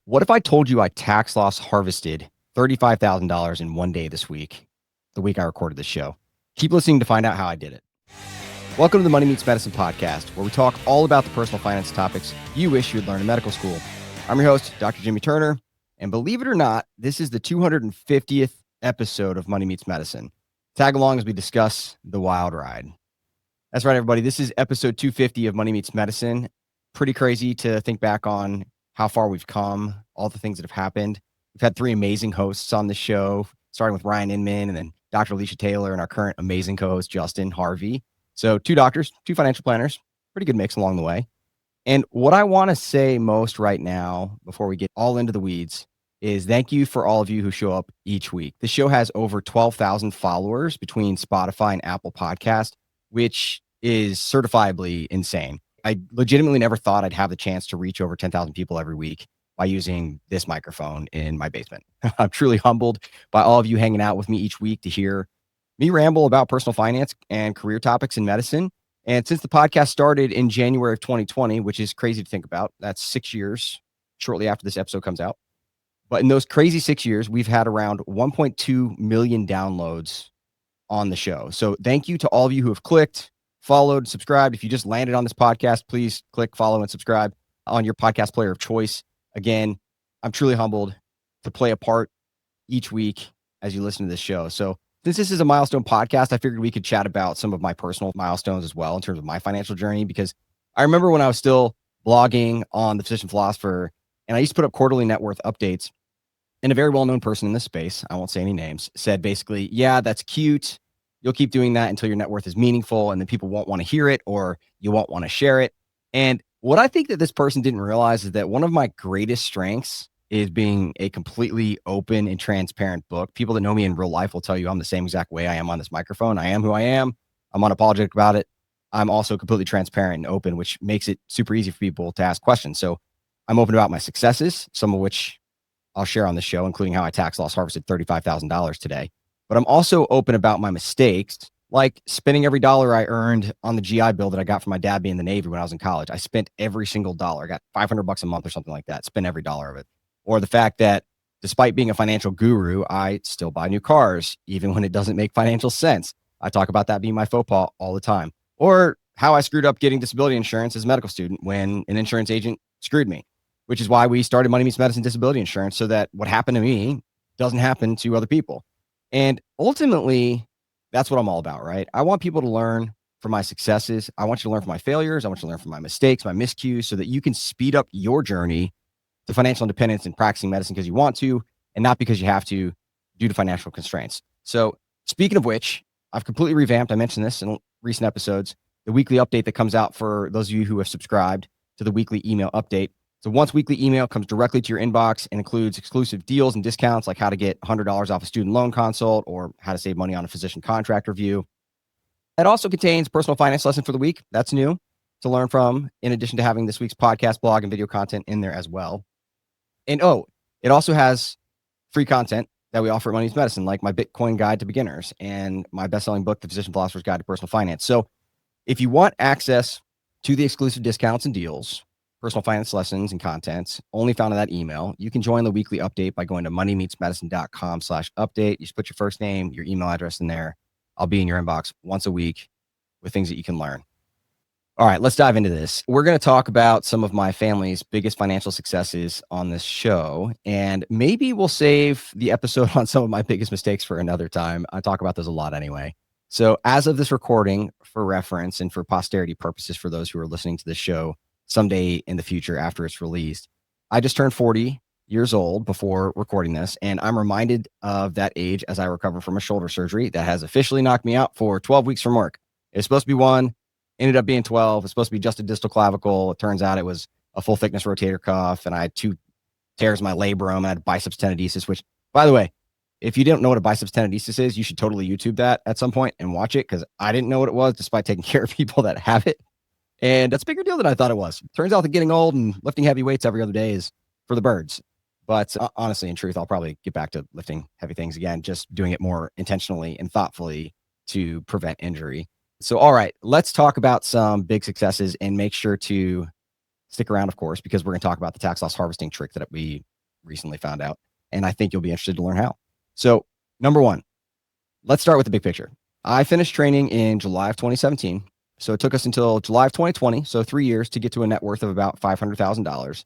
What if I told you I tax loss harvested $35,000 in one day this week, the week I recorded this show? Keep listening to find out how I did it. Welcome to the Money Meets Medicine podcast, where we talk all about the personal finance topics you wish you'd learn in medical school. I'm your host, Dr. Jimmy Turner, and believe it or not, this is the 250th episode of Money Meets Medicine. Tag along as we discuss the wild ride. That's right, everybody. This is episode 250 of Money Meets Medicine. Pretty crazy to think back on how far we've come, all the things that have happened. We've had three amazing hosts on the show, starting with Ryan Inman and then Dr. Alicia Taylor and our current amazing co-host, Justin Harvey. So 2 doctors, 2 financial planners, pretty good mix along the way. And what I want to say most right now, before we get all into the weeds, is thank you for all of you who show up each week. The show has over 12,000 followers between Spotify and Apple Podcast, which is certifiably insane. I legitimately never thought I'd have the chance to reach over 10,000 people every week by using this microphone in my basement. I'm truly humbled by all of you hanging out with me each week to hear me ramble about personal finance and career topics in medicine. And since the podcast started in January of 2020, which is crazy to think about, that's 6 years shortly after this episode comes out. But in those crazy 6 years, we've had around 1.2 million downloads on the show. So thank you to all of you who have clicked, followed, subscribed. If you just landed on this podcast, please click follow and subscribe on your podcast player of choice. Again, I'm truly humbled to play a part each week as you listen to this show. So since this is a milestone podcast, I figured we could chat about some of my personal milestones as well in terms of my financial journey, because I remember when I was still blogging on The Physician Philosopher, and I used to put up quarterly net worth updates, and a very well-known person in this space, I won't say any names, said basically, yeah, that's cute. You'll keep doing that until your net worth is meaningful, and then people won't want to hear it or you won't want to share it. And what I think that this person didn't realize is that one of my greatest strengths is being a completely open and transparent book. People that know me in real life will tell you I'm the same exact way I am on this microphone. I am who I am. I'm unapologetic about it. I'm also completely transparent and open, which makes it super easy for people to ask questions. So I'm open about my successes, some of which I'll share on the show, including how I tax loss harvested $35,000 today. But I'm also open about my mistakes, like spending every dollar I earned on the GI Bill that I got from my dad being in the Navy when I was in college. I spent every single dollar. I got $500 a month or something like that. Spent every dollar of it. Or the fact that despite being a financial guru, I still buy new cars, even when it doesn't make financial sense. I talk about that being my faux pas all the time. Or how I screwed up getting disability insurance as a medical student when an insurance agent screwed me, which is why we started Money Meets Medicine Disability Insurance, so that what happened to me doesn't happen to other people. And ultimately, that's what I'm all about, right? I want people to learn from my successes. I want you to learn from my failures. I want you to learn from my mistakes, my miscues, so that you can speed up your journey to financial independence and practicing medicine because you want to, and not because you have to due to financial constraints. So speaking of which, I've completely revamped, I mentioned this in recent episodes, the weekly update that comes out for those of you who have subscribed to the weekly email update. So once weekly email comes directly to your inbox and includes exclusive deals and discounts, like how to get $100 off a student loan consult or how to save money on a physician contract review. It also contains personal finance lesson for the week. That's new to learn from, in addition to having this week's podcast, blog, and video content in there as well. And it also has free content that we offer at Money Meets Medicine, like my Bitcoin guide to beginners and my best-selling book, The Physician Philosopher's Guide to Personal Finance. So if you want access to the exclusive discounts and deals, personal finance lessons and contents only found in that email, you can join the weekly update by going to moneymeetsmedicine.com/update. You just put your first name, your email address in there. I'll be in your inbox once a week with things that you can learn. All right, let's dive into this. We're going to talk about some of my family's biggest financial successes on this show, and maybe we'll save the episode on some of my biggest mistakes for another time. I talk about those a lot anyway. So as of this recording, for reference and for posterity purposes for those who are listening to this show someday in the future after it's released, I just turned 40 years old before recording this, and I'm reminded of that age as I recover from a shoulder surgery that has officially knocked me out for 12 weeks from work. It's supposed to be 1, ended up being 12. It's supposed to be just a distal clavicle. It turns out it was a full thickness rotator cuff, and I had 2 tears in my labrum. I had biceps tenodesis, which, by the way, if you didn't know what a biceps tenodesis is, you should totally YouTube that at some point and watch it, because I didn't know what it was despite taking care of people that have it. And that's a bigger deal than I thought it was. Turns out that getting old and lifting heavy weights every other day is for the birds. But honestly, in truth, I'll probably get back to lifting heavy things again, just doing it more intentionally and thoughtfully to prevent injury. So, all right, let's talk about some big successes, and make sure to stick around, of course, because we're going to talk about the tax loss harvesting trick that we recently found out. And I think you'll be interested to learn how. So, number one, let's start with the big picture. I finished training in July of 2017. So it took us until July of 2020, so 3 years to get to a net worth of about $500,000.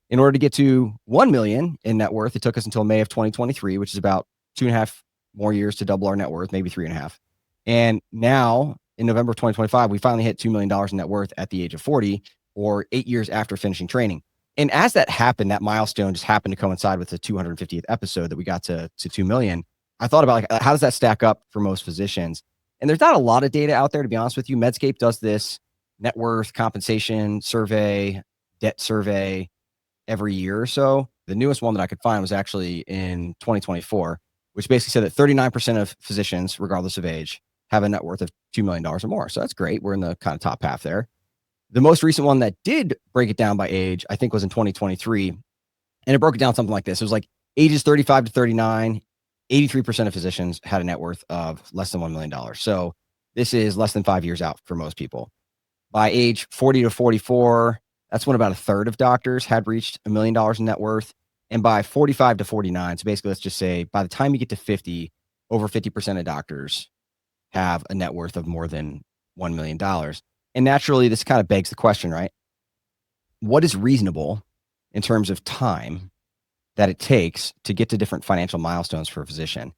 In order to get to 1 million in net worth, it took us until May of 2023, which is about 2.5 more years to double our net worth, maybe 3.5. And now in November of 2025, we finally hit $2 million in net worth at the age of 40, or 8 years after finishing training. And as that happened, that milestone just happened to coincide with the 250th episode that we got to 2 million. I thought about how does that stack up for most physicians? And there's not a lot of data out there, to be honest with you. Medscape does this net worth compensation survey, debt survey every year or so. The newest one that I could find was actually in 2024, which basically said that 39% of physicians, regardless of age, have a net worth of $2 million or more. So that's great. We're in the kind of top half there. The most recent one that did break it down by age, I think, was in 2023. And it broke it down something like this. It was like ages 35 to 39, 83% of physicians had a net worth of less than $1 million. So this is less than 5 years out for most people. By age 40 to 44, that's when about a third of doctors had reached $1 million in net worth. And by 45 to 49, so basically, let's just say by the time you get to 50, over 50% of doctors have a net worth of more than $1 million. And naturally, this kind of begs the question, right? What is reasonable in terms of time that it takes to get to different financial milestones for a physician?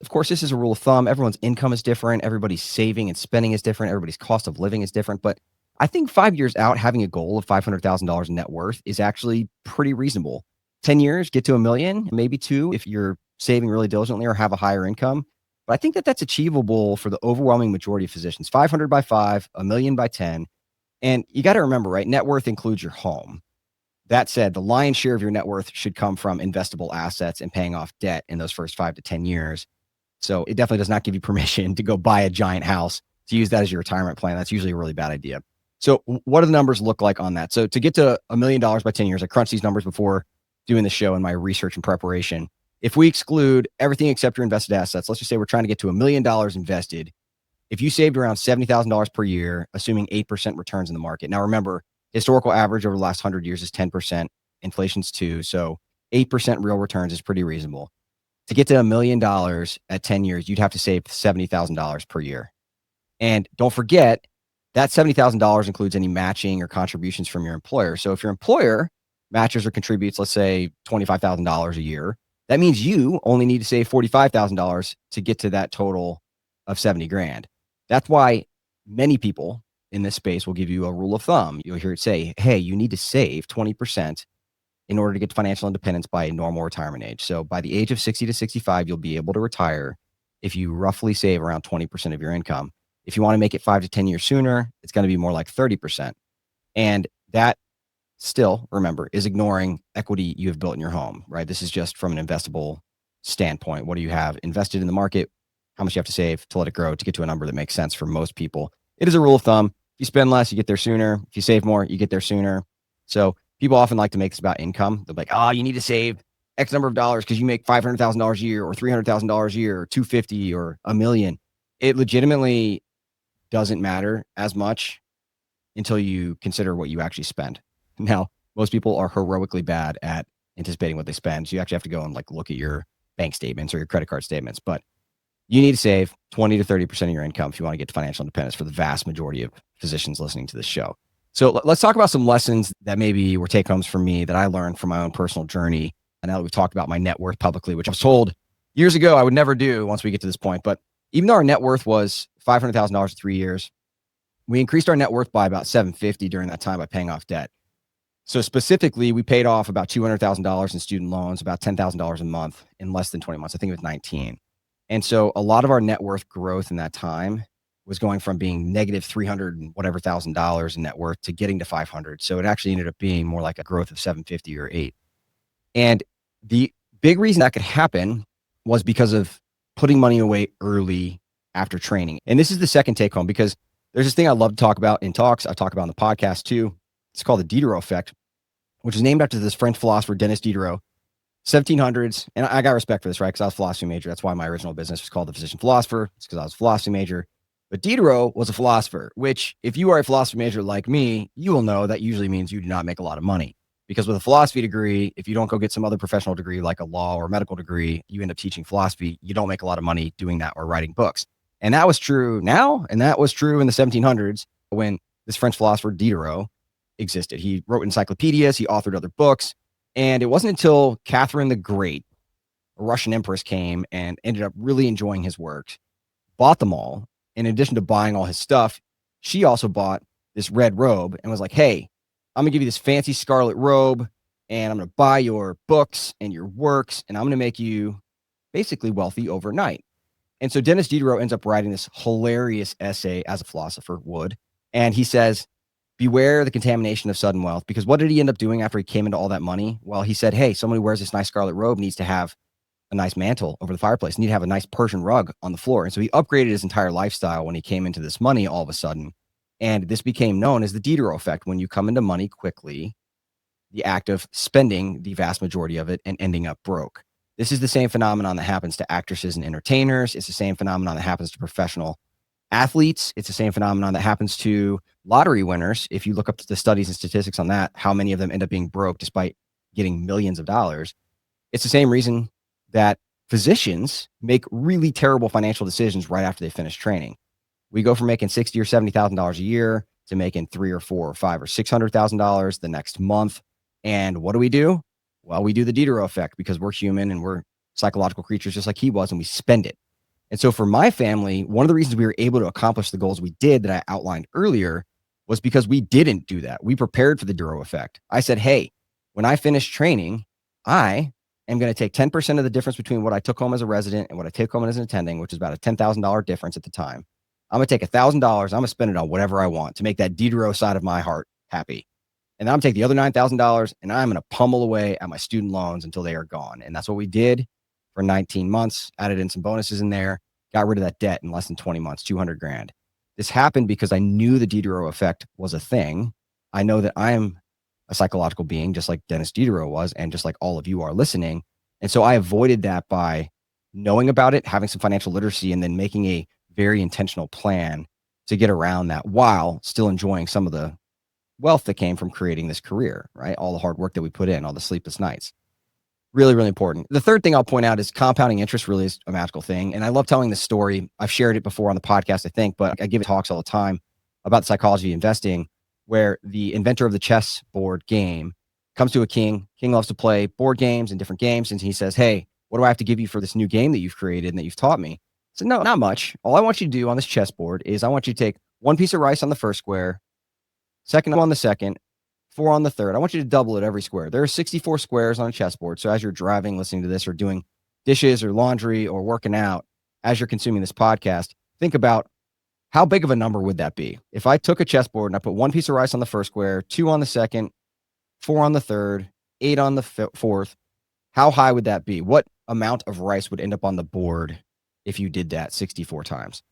Of course, this is a rule of thumb. Everyone's income is different. Everybody's saving and spending is different. Everybody's cost of living is different. But I think 5 years out, having a goal of $500,000 in net worth is actually pretty reasonable. 10 years, get to $1 million, maybe 2 if you're saving really diligently or have a higher income. But I think that that's achievable for the overwhelming majority of physicians. 500 by 5, $1 million by 10. And you got to remember, right? Net worth includes your home. That said, the lion's share of your net worth should come from investable assets and paying off debt in those first 5 to 10 years. So it definitely does not give you permission to go buy a giant house to use that as your retirement plan. That's usually a really bad idea. So what do the numbers look like on that? So to get to $1 million by 10 years, I crunched these numbers before doing the show in my research and preparation. If we exclude everything except your invested assets, let's just say we're trying to get to $1 million invested. If you saved around $70,000 per year, assuming 8% returns in the market. Now, remember, historical average over the last 100 years is 10%. Inflation's 2%. So 8% real returns is pretty reasonable. To get to $1 million at 10 years, you'd have to save $70,000 per year. And don't forget, that $70,000 includes any matching or contributions from your employer. So if your employer matches or contributes, let's say $25,000 a year, that means you only need to save $45,000 to get to that total of 70 grand. That's why many people in this space will give you a rule of thumb. You'll hear it say, hey, you need to save 20% in order to get financial independence by a normal retirement age. So by the age of 60 to 65, you'll be able to retire if you roughly save around 20% of your income. If you want to make it 5 to 10 years sooner, it's going to be more like 30%. And that still, remember, is ignoring equity you have built in your home, right? This is just from an investable standpoint. What do you have invested in the market? How much you have to save to let it grow to get to a number that makes sense for most people. It is a rule of thumb. If you spend less, you get there sooner. If you save more, you get there sooner. So people often like to make this about income. They're like, oh, you need to save X number of dollars because you make $500,000 a year or $300,000 a year or $250,000 or $1 million. It legitimately doesn't matter as much until you consider what you actually spend. Now, most people are heroically bad at anticipating what they spend. So you actually have to go and look at your bank statements or your credit card statements. But you need to save 20 to 30% of your income if you want to get to financial independence for the vast majority of physicians listening to this show. So let's talk about some lessons that maybe were take homes for me that I learned from my own personal journey. And now that we've talked about my net worth publicly, which I was told years ago I would never do once we get to this point. But even though our net worth was $500,000 in 3 years, we increased our net worth by about $750,000 during that time by paying off debt. So specifically, we paid off about $200,000 in student loans, about $10,000 a month in less than 20 months. I think it was 19. And so a lot of our net worth growth in that time was going from being negative 300 and whatever $1,000 in net worth to getting to 500. So it actually ended up being more like a growth of 750 or 8. And the big reason that could happen was because of putting money away early after training. And this is the second take home, because there's this thing I love to talk about in talks. I talk about on the podcast too. It's called the Diderot effect, which is named after this French philosopher, Denis Diderot, 1700s. And I got respect for this, right? Because I was a philosophy major. That's why my original business was called The Physician Philosopher. It's because I was a philosophy major. But Diderot was a philosopher, which if you are a philosophy major like me, you will know that usually means you do not make a lot of money. Because with a philosophy degree, if you don't go get some other professional degree like a law or medical degree, you end up teaching philosophy. You don't make a lot of money doing that or writing books. And that was true now. And that was true in the 1700s when this French philosopher Diderot existed. He wrote encyclopedias, he authored other books. And it wasn't until Catherine the Great, a Russian empress, came and ended up really enjoying his work, bought them all. In addition to buying all his stuff, she also bought this red robe and was like, hey, I'm going to give you this fancy scarlet robe, and I'm going to buy your books and your works, and I'm going to make you basically wealthy overnight. And so Denis Diderot ends up writing this hilarious essay, as a philosopher would. And he says, beware the contamination of sudden wealth. Because what did he end up doing after he came into all that money? Well, he said, hey, someone who wears this nice scarlet robe needs to have a nice mantle over the fireplace, need to have a nice Persian rug on the floor. And so he upgraded his entire lifestyle when he came into this money all of a sudden. And this became known as the Diderot effect. When you come into money quickly, the act of spending the vast majority of it and ending up broke. This is the same phenomenon that happens to actresses and entertainers. It's the same phenomenon that happens to professional athletes. It's the same phenomenon that happens to lottery winners. If you look up the studies and statistics on that, how many of them end up being broke despite getting millions of dollars. It's the same reason that physicians make really terrible financial decisions right after they finish training. We go from making $60,000 or $70,000 a year to making $300,000 or $400,000 or $500,000 or $600,000 the next month. And what do? Well, we do the Diderot effect because we're human and we're psychological creatures just like he was, and we spend it. And so for my family, one of the reasons we were able to accomplish the goals we did that I outlined earlier was because we didn't do that. We prepared for the Diderot effect. I said, hey, when I finish training, I am going to take 10% of the difference between what I took home as a resident and what I take home as an attending, which is about a $10,000 difference at the time. I'm going to take $1,000. I'm going to spend it on whatever I want to make that Diderot side of my heart happy. And then I'm going to take the other $9,000 and I'm going to pummel away at my student loans until they are gone. And that's what we did for 19 months, added in some bonuses in there, got rid of that debt in less than 20 months, 200 grand. This happened because I knew the Diderot effect was a thing. I know that I'm a psychological being, just like Denis Diderot was, and just like all of you are listening. And so I avoided that by knowing about it, having some financial literacy, and then making a very intentional plan to get around that while still enjoying some of the wealth that came from creating this career, right? All the hard work that we put in, all the sleepless nights. Really, really important. The third thing I'll point out is compounding interest really is a magical thing. And I love telling this story. I've shared it before on the podcast, I think, but I give talks all the time about the psychology of investing, where the inventor of the chessboard game comes to a king. King loves to play board games and different games. And he says, hey, what do I have to give you for this new game that you've created and that you've taught me? I said, no, not much. All I want you to do on this chessboard is I want you to take one piece of rice on the first square, second on the second, 4 on the third. I want you to double it every square. There are 64 squares on a chessboard. So as you're driving, listening to this, or doing dishes or laundry or working out, as you're consuming this podcast, think about how big of a number would that be? If I took a chessboard and I put one piece of rice on the first square, 2 on the second, 4 on the third, 8 on the fourth, how high would that be? What amount of rice would end up on the board if you did that 64 times?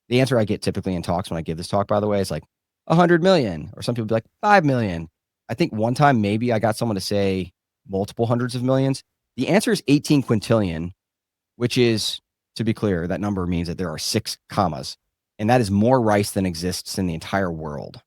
The answer I get typically in talks when I give this talk, by the way, is like 100 million, or some people be like 5 million. I think one time maybe I got someone to say multiple hundreds of millions. The answer is 18 quintillion, which is, to be clear, that number means that there are 6 commas, and that is more rice than exists in the entire world.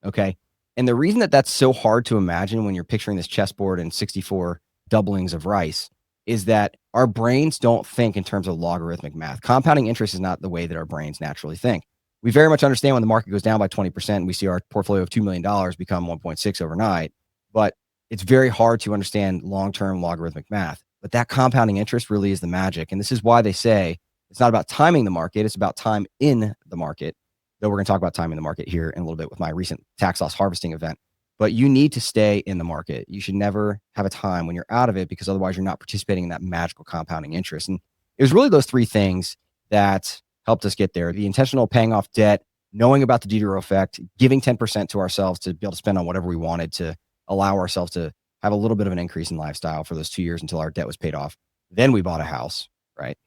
Okay. And the reason that that's so hard to imagine when you're picturing this chessboard and 64 doublings of rice is that our brains don't think in terms of logarithmic math. Compounding interest is not the way that our brains naturally think. We very much understand when the market goes down by 20%, we see our portfolio of $2 million become 1.6 overnight, but it's very hard to understand long-term logarithmic math. But that compounding interest really is the magic. And this is why they say it's not about timing the market, it's about time in the market. Though we're going to talk about timing the market here in a little bit with my recent tax loss harvesting event. But you need to stay in the market. You should never have a time when you're out of it, because otherwise you're not participating in that magical compounding interest. And it was really those 3 things that helped us get there. The intentional paying off debt, knowing about the Diderot effect, giving 10% to ourselves to be able to spend on whatever we wanted to allow ourselves to have a little bit of an increase in lifestyle for those 2 years until our debt was paid off. Then we bought a house, right?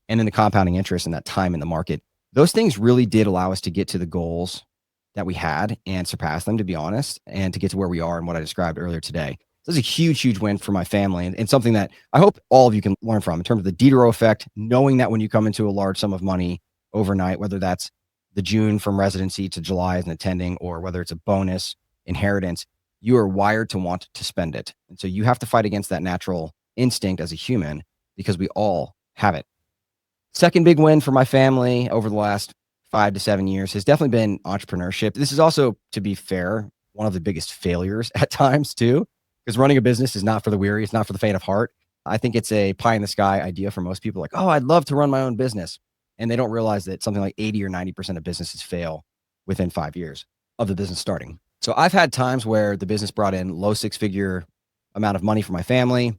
And then the compounding interest and that time in the market. Those things really did allow us to get to the goals that we had and surpass them, to be honest, and to get to where we are and what I described earlier today. So this is a huge, huge win for my family, and something that I hope all of you can learn from in terms of the Diderot effect, knowing that when you come into a large sum of money overnight, whether that's the June from residency to July as an attending, or whether it's a bonus, inheritance, you are wired to want to spend it. And so you have to fight against that natural instinct as a human because we all have it. Second big win for my family over the last 5 to 7 years has definitely been entrepreneurship. This is also, to be fair, one of the biggest failures at times too, because running a business is not for the weary. It's not for the faint of heart. I think it's a pie in the sky idea for most people, like, oh, I'd love to run my own business. And they don't realize that something like 80 or 90% of businesses fail within 5 years of the business starting. So I've had times where the business brought in low six-figure amount of money for my family.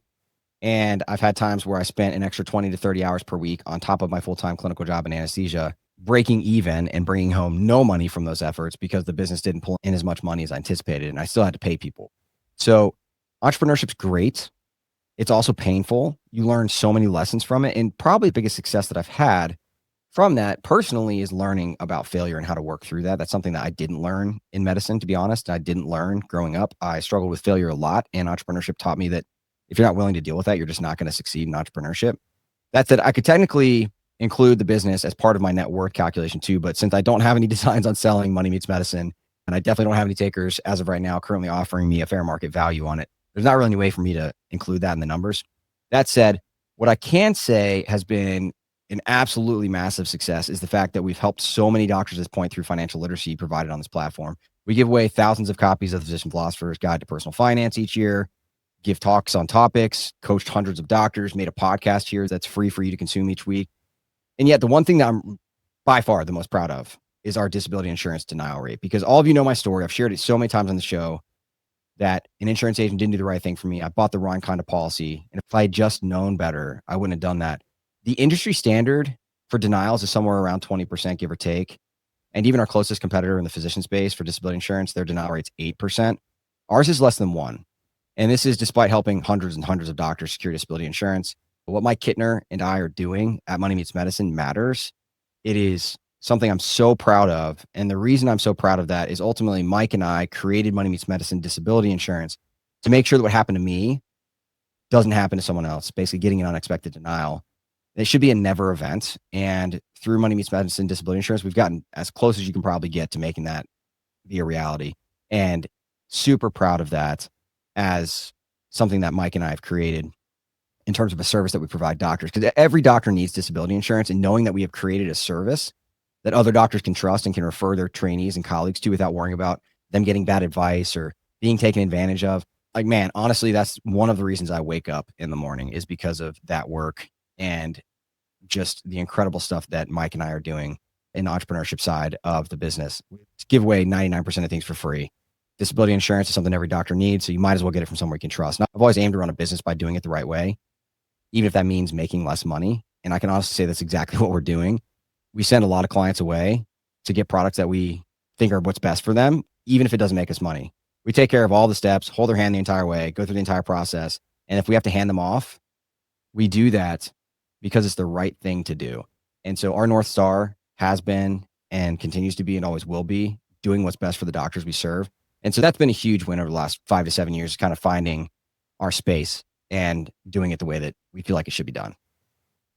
And I've had times where I spent an extra 20 to 30 hours per week on top of my full-time clinical job in anesthesia, breaking even and bringing home no money from those efforts because the business didn't pull in as much money as I anticipated. And I still had to pay people. So entrepreneurship's great. It's also painful. You learn so many lessons from it. And probably the biggest success that I've had from that personally is learning about failure and how to work through that. That's something that I didn't learn in medicine, to be honest. I didn't learn growing up. I struggled with failure a lot, and entrepreneurship taught me that if you're not willing to deal with that, you're just not going to succeed in entrepreneurship. That said, I could technically include the business as part of my net worth calculation too, but since I don't have any designs on selling Money Meets Medicine, and I definitely don't have any takers as of right now currently offering me a fair market value on it, there's not really any way for me to include that in the numbers. That said, what I can say has been an absolutely massive success is the fact that we've helped so many doctors at this point through financial literacy provided on this platform. We give away thousands of copies of the Physician Philosopher's Guide to Personal Finance each year, give talks on topics, coached hundreds of doctors, made a podcast here that's free for you to consume each week. And yet the one thing that I'm by far the most proud of is our disability insurance denial rate, because all of you know my story. I've shared it so many times on the show that an insurance agent didn't do the right thing for me. I bought the wrong kind of policy. And if I had just known better, I wouldn't have done that. The industry standard for denials is somewhere around 20%, give or take. And even our closest competitor in the physician space for disability insurance, their denial rate's 8%. Ours is less than 1%. And this is despite helping hundreds and hundreds of doctors secure disability insurance. But what Mike Kittner and I are doing at Money Meets Medicine matters. It is something I'm so proud of. And the reason I'm so proud of that is ultimately Mike and I created Money Meets Medicine disability insurance to make sure that what happened to me doesn't happen to someone else, basically getting an unexpected denial. It should be a never event. And through Money Meets Medicine disability insurance, we've gotten as close as you can probably get to making that be a reality. And super proud of that as something that Mike and I have created in terms of a service that we provide doctors, because every doctor needs disability insurance, and knowing that we have created a service that other doctors can trust and can refer their trainees and colleagues to without worrying about them getting bad advice or being taken advantage of. Like, man, honestly, that's one of the reasons I wake up in the morning is because of that work and just the incredible stuff that Mike and I are doing in the entrepreneurship side of the business. We give away 99% of things for free. Disability insurance is something every doctor needs, so you might as well get it from somewhere you can trust. And I've always aimed to run a business by doing it the right way, even if that means making less money. And I can honestly say that's exactly what we're doing. We send a lot of clients away to get products that we think are what's best for them, even if it doesn't make us money. We take care of all the steps, hold their hand the entire way, go through the entire process. And if we have to hand them off, we do that because it's the right thing to do. And so our North Star has been and continues to be and always will be doing what's best for the doctors we serve. And so that's been a huge win over the last 5 to 7 years, kind of finding our space and doing it the way that we feel like it should be done.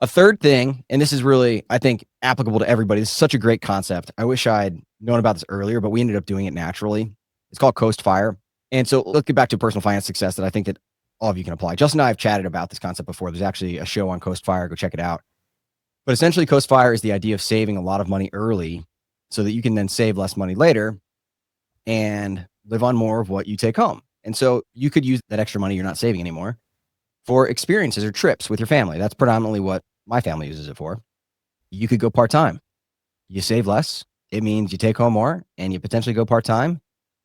A third thing, and this is really, I think, applicable to everybody. This is such a great concept. I wish I'd known about this earlier, but we ended up doing it naturally. It's called Coast Fire. And so let's get back to personal finance success that I think that all of you can apply. Justin and I have chatted about this concept before. There's actually a show on Coast Fire. Go check it out. But essentially, Coast Fire is the idea of saving a lot of money early so that you can then save less money later and live on more of what you take home. And so you could use that extra money you're not saving anymore for experiences or trips with your family. That's predominantly what my family uses it for. You could go part-time. You save less. It means you take home more and you potentially go part-time,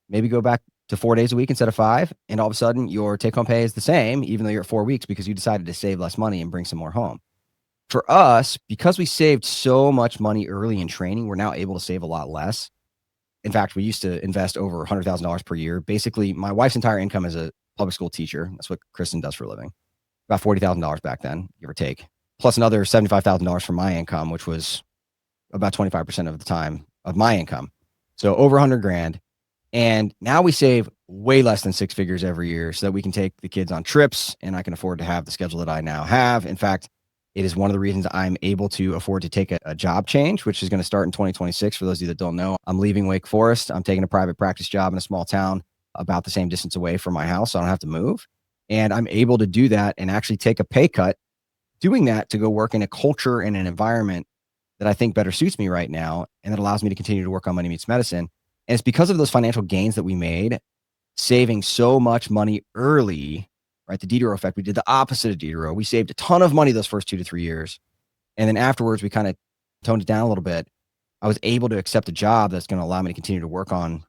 maybe go back to 4 days a week instead of 5. And all of a sudden your take-home pay is the same, even though you're at 4 weeks because you decided to save less money and bring some more home. For us, because we saved so much money early in training, we're now able to save a lot less. In fact, we used to invest over $100,000 per year. Basically, my wife's entire income as a public school teacher. That's what Kristen does for a living. About $40,000 back then, give or take. Plus another $75,000 from my income, which was about 25% of the time of my income. So over $100,000. And now we save way less than 6 figures every year so that we can take the kids on trips and I can afford to have the schedule that I now have. In fact, it is one of the reasons I'm able to afford to take a job change, which is going to start in 2026. For those of you that don't know, I'm leaving Wake Forest. I'm taking a private practice job in a small town about the same distance away from my house, so I don't have to move. And I'm able to do that and actually take a pay cut doing that to go work in a culture and an environment that I think better suits me right now. And that allows me to continue to work on Money Meets Medicine. And it's because of those financial gains that we made, saving so much money early, right? The Diderot effect. We did the opposite of Diderot. We saved a ton of money those first 2 to 3 years. And then afterwards, we kind of toned it down a little bit. I was able to accept a job that's going to allow me to continue to work on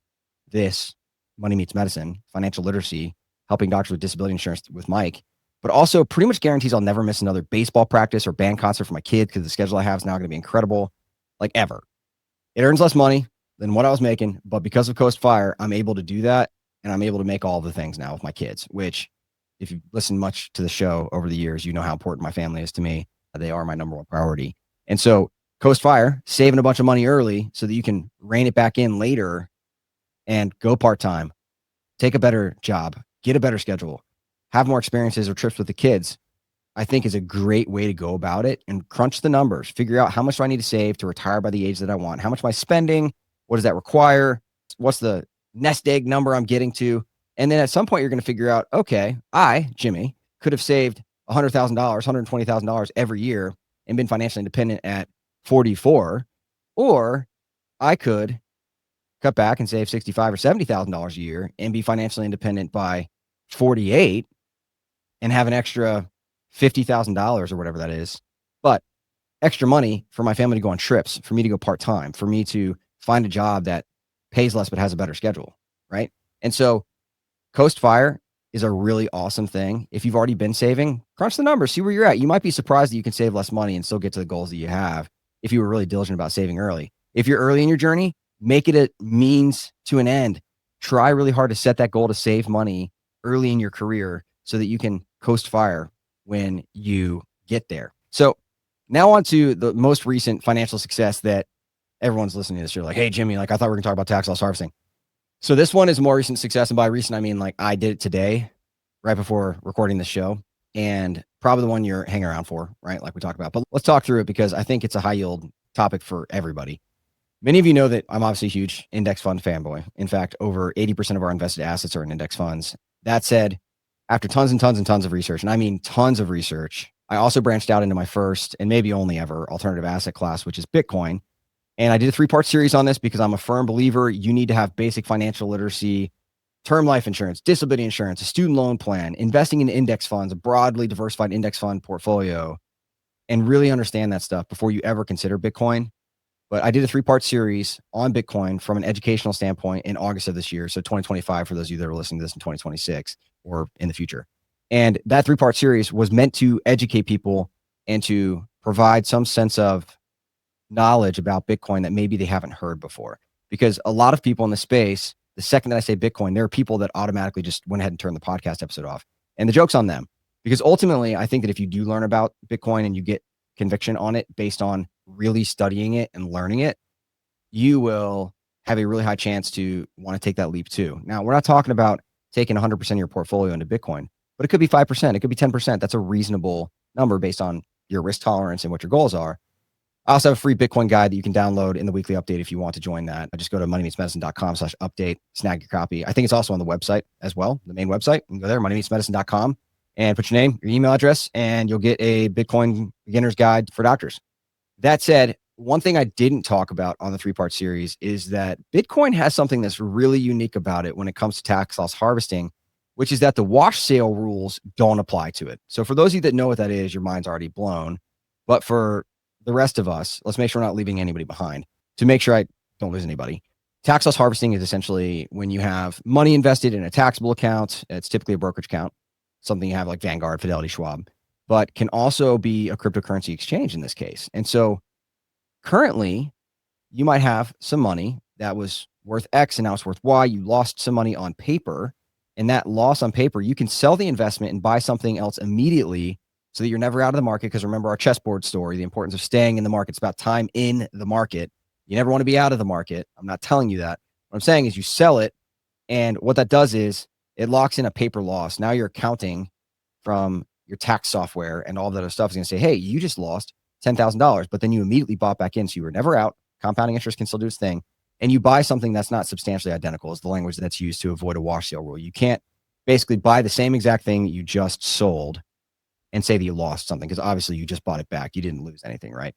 this Money Meets Medicine, financial literacy, helping doctors with disability insurance with Mike, but also pretty much guarantees I'll never miss another baseball practice or band concert for my kid because the schedule I have is now going to be incredible, like ever. It earns less money than what I was making, but because of Coast Fire, I'm able to do that, and I'm able to make all the things now with my kids, which if you listen much to the show over the years, you know how important my family is to me. They are my number one priority. And so Coast Fire, saving a bunch of money early so that you can rein it back in later and go part-time, take a better job, get a better schedule, have more experiences or trips with the kids, I think is a great way to go about it and crunch the numbers, figure out how much do I need to save to retire by the age that I want? How much am I spending? What does that require? What's the nest egg number I'm getting to? And then at some point you're going to figure out, okay, Jimmy, could have saved $100,000, $120,000 every year and been financially independent at 44, or I could cut back and save $65,000 or $70,000 a year and be financially independent by 48 and have an extra $50,000 or whatever that is, but extra money for my family to go on trips, for me to go part-time, for me to find a job that pays less but has a better schedule, right? And so Coast Fire is a really awesome thing. If you've already been saving, crunch the numbers, see where you're at. You might be surprised that you can save less money and still get to the goals that you have if you were really diligent about saving early. If you're early in your journey, make it a means to an end. Try really hard to set that goal to save money early in your career so that you can Coast Fire when you get there. So now on to the most recent financial success that everyone's listening to this. You're like, hey, Jimmy, like I thought we were gonna talk about tax loss harvesting. So this one is more recent success. And by recent, I mean, like I did it today, right before recording the show, and probably the one you're hanging around for, right? Like we talked about, but let's talk through it because I think it's a high yield topic for everybody. Many of you know that I'm obviously a huge index fund fanboy. In fact, over 80% of our invested assets are in index funds. That said, after tons and tons and tons of research, and I mean tons of research, I also branched out into my first and maybe only ever alternative asset class, which is Bitcoin. And I did a 3-part series on this because I'm a firm believer you need to have basic financial literacy, term life insurance, disability insurance, a student loan plan, investing in index funds, a broadly diversified index fund portfolio, and really understand that stuff before you ever consider Bitcoin. But I did a 3-part series on Bitcoin from an educational standpoint in August of this year. So 2025, for those of you that are listening to this in 2026 or in the future. And that 3-part series was meant to educate people and to provide some sense of knowledge about Bitcoin that maybe they haven't heard before. Because a lot of people in the space, the second that I say Bitcoin, there are people that automatically just went ahead and turned the podcast episode off. And the joke's on them. Because ultimately, I think that if you do learn about Bitcoin and you get conviction on it based on really studying it and learning it, you will have a really high chance to want to take that leap too. Now, we're not talking about taking 100% of your portfolio into Bitcoin, but it could be 5%. It could be 10%. That's a reasonable number based on your risk tolerance and what your goals are. I also have a free Bitcoin guide that you can download in the weekly update if you want to join that. Just go to moneymeetsmedicine.com/update, snag your copy. I think it's also on the website as well, the main website. You can go there, moneymeetsmedicine.com, and put your name, your email address, and you'll get a Bitcoin beginner's guide for doctors. That said, one thing I didn't talk about on the 3-part series is that Bitcoin has something that's really unique about it when it comes to tax loss harvesting, which is that the wash sale rules don't apply to it. So for those of you that know what that is, your mind's already blown. But for the rest of us, let's make sure we're not leaving anybody behind. To make sure I don't lose anybody, tax loss harvesting is essentially when you have money invested in a taxable account. It's typically a brokerage account, something you have like Vanguard, Fidelity, Schwab, but can also be a cryptocurrency exchange in this case. And so currently, you might have some money that was worth X and now it's worth Y. You lost some money on paper, and that loss on paper, you can sell the investment and buy something else immediately so that you're never out of the market. Because remember our chessboard story, the importance of staying in the market. It's about time in the market. You never want to be out of the market. I'm not telling you that. What I'm saying is you sell it, and what that does is it locks in a paper loss. Now you're accounting from your tax software and all that other stuff is going to say, hey, you just lost $10,000, but then you immediately bought back in. So you were never out. Compounding interest can still do its thing. and you buy something that's not substantially identical is the language that's used to avoid a wash sale rule. You can't basically buy the same exact thing that you just sold and say that you lost something, because obviously you just bought it back. You didn't lose anything, right?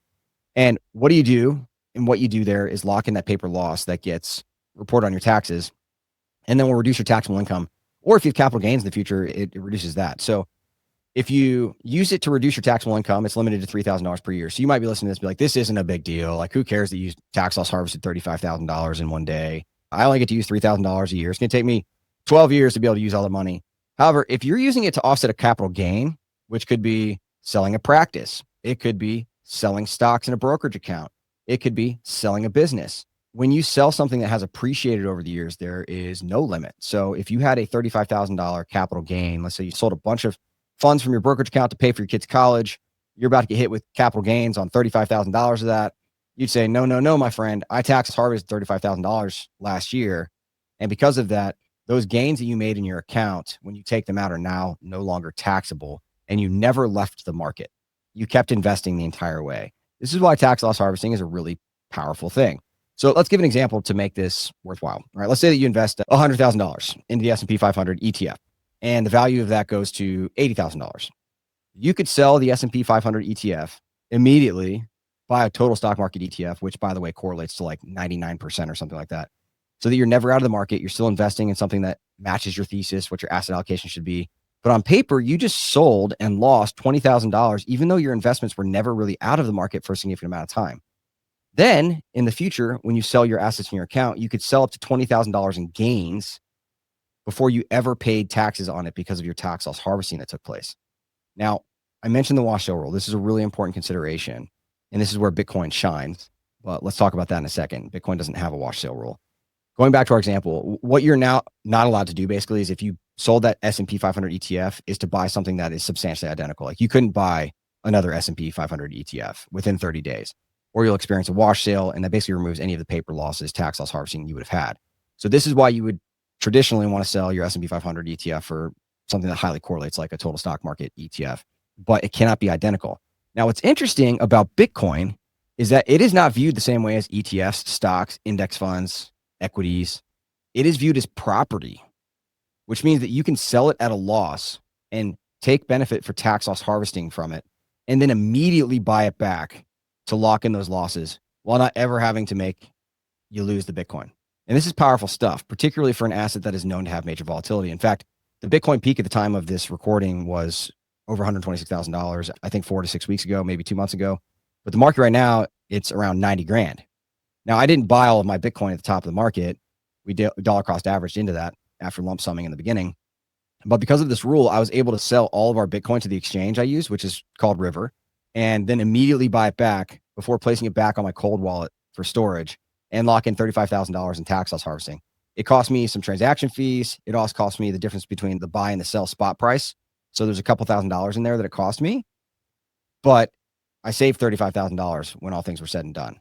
And what do you do? And what you do there is lock in that paper loss that gets reported on your taxes, and then we'll reduce your taxable income. Or if you have capital gains in the future, it reduces that. So if you use it to reduce your taxable income, it's limited to $3,000 per year. So you might be listening to this and be like, this isn't a big deal. Like, who cares that you tax loss harvested $35,000 in one day? I only get to use $3,000 a year. It's going to take me 12 years to be able to use all the money. However, if you're using it to offset a capital gain, which could be selling a practice, it could be selling stocks in a brokerage account, it could be selling a business. When you sell something that has appreciated over the years, there is no limit. So if you had a $35,000 capital gain, let's say you sold a bunch of funds from your brokerage account to pay for your kids' college, you're about to get hit with capital gains on $35,000 of that. You'd say, no, my friend, I tax harvested $35,000 last year. And because of that, those gains that you made in your account, when you take them out, are now no longer taxable, and you never left the market. You kept investing the entire way. This is why tax loss harvesting is a really powerful thing. So let's give an example to make this worthwhile. All right, let's say that you invest $100,000 into the S&P 500 ETF, and the value of that goes to $80,000. You could sell the S&P 500 ETF immediately, buy a total stock market ETF, which, by the way, correlates to like 99% or something like that, so that you're never out of the market. You're still investing in something that matches your thesis, what your asset allocation should be. But on paper, you just sold and lost $20,000, even though your investments were never really out of the market for a significant amount of time. Then in the future, when you sell your assets in your account, you could sell up to $20,000 in gains before you ever paid taxes on it because of your tax loss harvesting that took place. Now, I mentioned the wash sale rule. This is a really important consideration, and this is where Bitcoin shines. But let's talk about that in a second. Bitcoin doesn't have a wash sale rule. Going back to our example, what you're now not allowed to do basically is, if you sold that S&P 500 ETF, is to buy something that is substantially identical. Like, you couldn't buy another S&P 500 ETF within 30 days, or you'll experience a wash sale, and that basically removes any of the paper losses, tax loss harvesting you would have had. So this is why you would traditionally want to sell your S&P 500 ETF for something that highly correlates, like a total stock market ETF, but it cannot be identical. Now, what's interesting about Bitcoin is that it is not viewed the same way as ETFs, stocks, index funds, equities. It is viewed as property, which means that you can sell it at a loss and take benefit for tax loss harvesting from it, and then immediately buy it back to lock in those losses while not ever having to make you lose the Bitcoin. And this is powerful stuff, particularly for an asset that is known to have major volatility. In fact, the Bitcoin peak at the time of this recording was over $126,000, I think 4 to 6 weeks ago, maybe 2 months ago. But the market right now, it's around 90 grand. Now, I didn't buy all of my Bitcoin at the top of the market. We dollar cost averaged into that after lump summing in the beginning. But because of this rule, I was able to sell all of our Bitcoin to the exchange I use, which is called River, and then immediately buy it back before placing it back on my cold wallet for storage, and lock in $35,000 in tax loss harvesting. It cost me some transaction fees. It also cost me the difference between the buy and the sell spot price. So there's a couple $1,000s in there that it cost me, but I saved $35,000 when all things were said and done.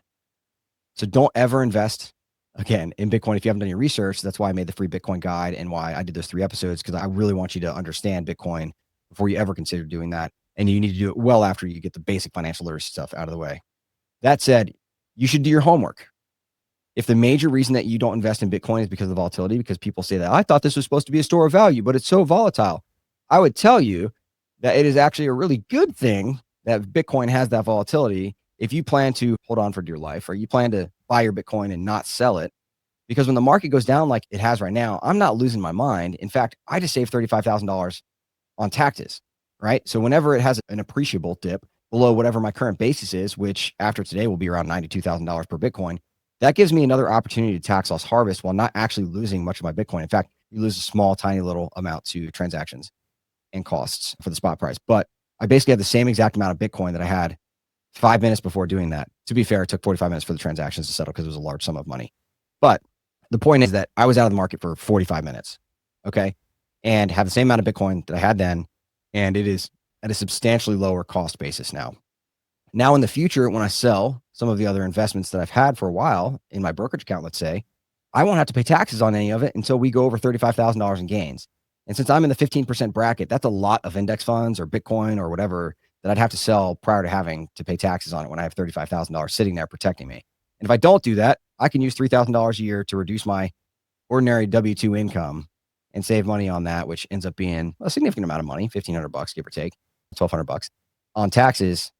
So don't ever invest again in Bitcoin if you haven't done your research. That's why I made the free Bitcoin guide and why I did those 3 episodes, because I really want you to understand Bitcoin before you ever consider doing that. And you need to do it well after you get the basic financial literacy stuff out of the way. That said, you should do your homework. If the major reason that you don't invest in Bitcoin is because of the volatility, because people say that I thought this was supposed to be a store of value, but it's so volatile, I would tell you that it is actually a really good thing that Bitcoin has that volatility if you plan to hold on for dear life, or you plan to buy your Bitcoin and not sell it. Because when the market goes down like it has right now, I'm not losing my mind. In fact, I just saved $35,000 on taxes, right? So whenever it has an appreciable dip below whatever my current basis is, which after today will be around $92,000 per Bitcoin, that gives me another opportunity to tax loss harvest while not actually losing much of my Bitcoin. In fact, you lose a small, tiny little amount to transactions and costs for the spot price. But I basically had the same exact amount of Bitcoin that I had 5 minutes before doing that. To be fair, it took 45 minutes for the transactions to settle because it was a large sum of money. But the point is that I was out of the market for 45 minutes, okay? And have the same amount of Bitcoin that I had then, and it is at a substantially lower cost basis now. Now, in the future, when I sell some of the other investments that I've had for a while in my brokerage account, let's say, I won't have to pay taxes on any of it until we go over $35,000 in gains. And since I'm in the 15% bracket, that's a lot of index funds or Bitcoin or whatever that I'd have to sell prior to having to pay taxes on it when I have $35,000 sitting there protecting me. And if I don't do that, I can use $3,000 a year to reduce my ordinary W-2 income and save money on that, which ends up being a significant amount of money, $1,500, give or take, $1,200 on taxes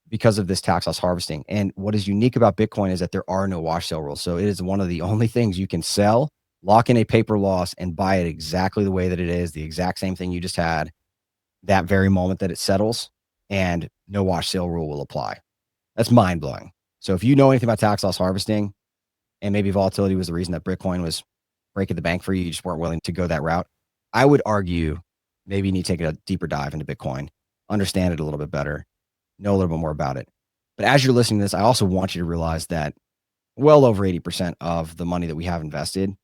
because of this tax loss harvesting. And what is unique about Bitcoin is that there are no wash sale rules. So it is one of the only things you can sell, lock in a paper loss, and buy it exactly the way that it is, the exact same thing you just had, that very moment that it settles, and no wash sale rule will apply. That's mind blowing. So if you know anything about tax loss harvesting, and maybe volatility was the reason that Bitcoin was breaking the bank for you, you just weren't willing to go that route, I would argue maybe you need to take a deeper dive into Bitcoin, understand it a little bit better, know a little bit more about it. But as you're listening to this, I also want you to realize that well over 80% of the money that we have invested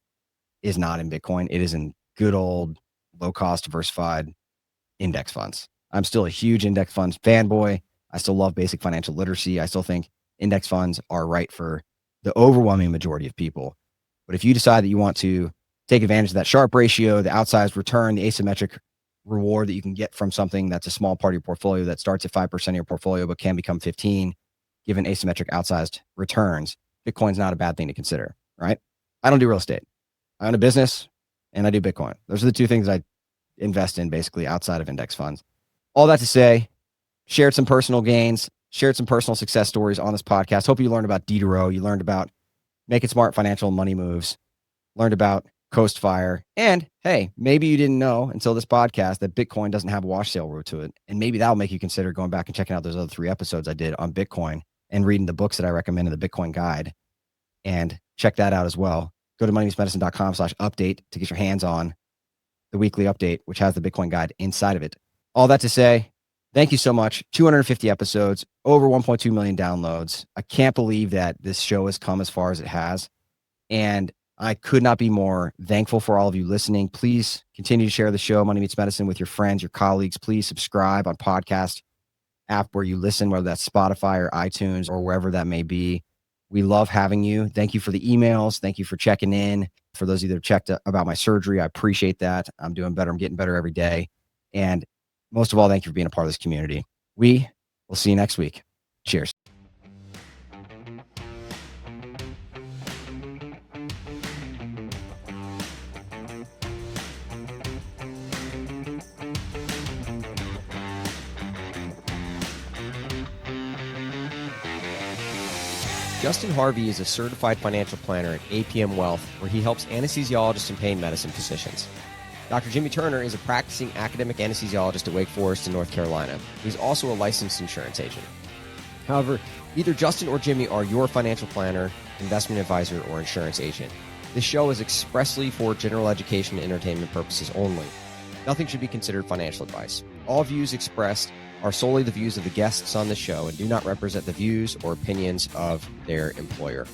is not in Bitcoin. It is in good old low-cost diversified index funds. I'm still a huge index funds fanboy. I still love basic financial literacy. I still think index funds are right for the overwhelming majority of people. But if you decide that you want to take advantage of that Sharpe ratio, the outsized return, the asymmetric reward that you can get from something that's a small part of your portfolio that starts at 5% of your portfolio but can become 15, given asymmetric outsized returns, Bitcoin's not a bad thing to consider, right? I don't do real estate. I own a business and I do Bitcoin. Those are the two things I invest in basically outside of index funds. All that to say, shared some personal gains, shared some personal success stories on this podcast. Hope you learned about Diderot. You learned about making smart financial money moves, learned about Coast Fire. And hey, maybe you didn't know until this podcast that Bitcoin doesn't have a wash sale rule to it. And maybe that'll make you consider going back and checking out those other 3 episodes I did on Bitcoin and reading the books that I recommend in the Bitcoin guide. And check that out as well. Go to moneymeetsmedicine.com/update to get your hands on the weekly update, which has the Bitcoin guide inside of it. All that to say, thank you so much. 250 episodes, over 1.2 million downloads. I can't believe that this show has come as far as it has. And I could not be more thankful for all of you listening. Please continue to share the show, Money Meets Medicine, with your friends, your colleagues. Please subscribe on podcast app where you listen, whether that's Spotify or iTunes or wherever that may be. We love having you. Thank you for the emails. Thank you for checking in. For those of you that checked about my surgery, I appreciate that. I'm doing better. I'm getting better every day. And most of all, thank you for being a part of this community. We will see you next week. Cheers. Justin Harvey is a certified financial planner at APM Wealth, where he helps anesthesiologists and pain medicine physicians. Dr. Jimmy Turner is a practicing academic anesthesiologist at Wake Forest in North Carolina. He's also a licensed insurance agent. However, either Justin or Jimmy are your financial planner, investment advisor, or insurance agent. This show is expressly for general education and entertainment purposes only. Nothing should be considered financial advice. All views expressed are solely the views of the guests on the show and do not represent the views or opinions of their employer.